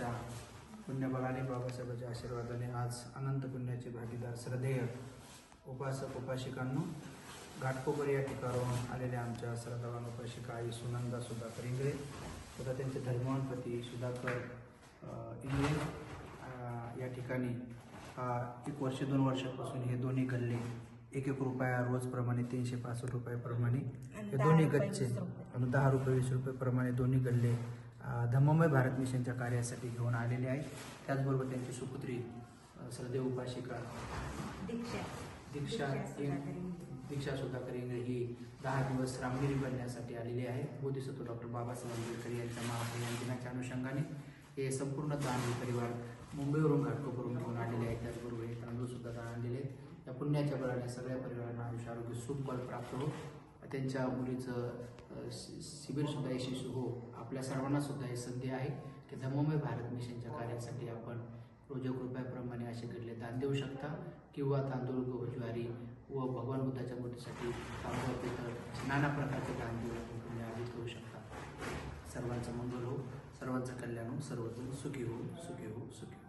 बाबासाहेबांच्या पुण्यबळाने, बाबासाहेबांच्या आशीर्वादाने आज अनंत पुण्याचे भागीदार श्रद्धेय उपासक उपासिकांनो, घाटकोपर या ठिकाणाहून आलेल्या आमच्या श्रद्धावान उपासिका आई सुनंदा सुधाकर इंगळे तथा त्यांचे धर्मवान पती सुधाकर इंगळे या ठिकाणी 1 वर्ष 2 वर्षापासून हे दोन्ही गल्ले 1-1 रुपया रोजप्रमाणे 365 रुपयाप्रमाणे हे दोन्ही गच्चे आणि 10 रुपये 20 रुपयाप्रमाणे दोन्ही गल्ले धम्ममय भारत मिशनच्या कार्यासाठी घेऊन आलेले आहेत. त्याचबरोबर त्यांची सुपुत्री श्रद्धेय उपासिका दीक्षा सुधाकर इंगळे ही 10 दिवस रामगिरी बनण्यासाठी आलेली आहे. बोधिसत्व डॉक्टर बाबासाहेब आंबेडकर यांच्या महाप्राण दिनाच्या अनुषंगाने हे संपूर्ण दानवी परिवार मुंबईवरून घाटकोपरून घेऊन आलेले आहेत. त्याचबरोबर हे तांदूळ सुद्धा दान आणलेले आहेत. या पुण्याच्या बळाने सगळ्या परिवारांना आयुष्य आरोग्य सुख बळ प्राप्त हो, त्यांच्या मुलीचं शिबिरसुद्धा यशस्वी हो. आपल्या सर्वांना सुद्धा ही संधी आहे की धम्ममय भारत मिशनच्या कार्यासाठी आपण रोज 1 रुपयाप्रमाणे असे घडले दान देऊ शकता किंवा तांदूळ, गहू, ज्वारी व भगवान बुद्धाच्या मूर्तीसाठी तांदूळ, पितळ नाना प्रकारचे दान देऊन आपण पुण्य अर्जित करू शकता. सर्वांचं मंगल हो, सर्वांचं कल्याण हो, सर्वजण सुखी हो, सुखी हो, सुखी हो.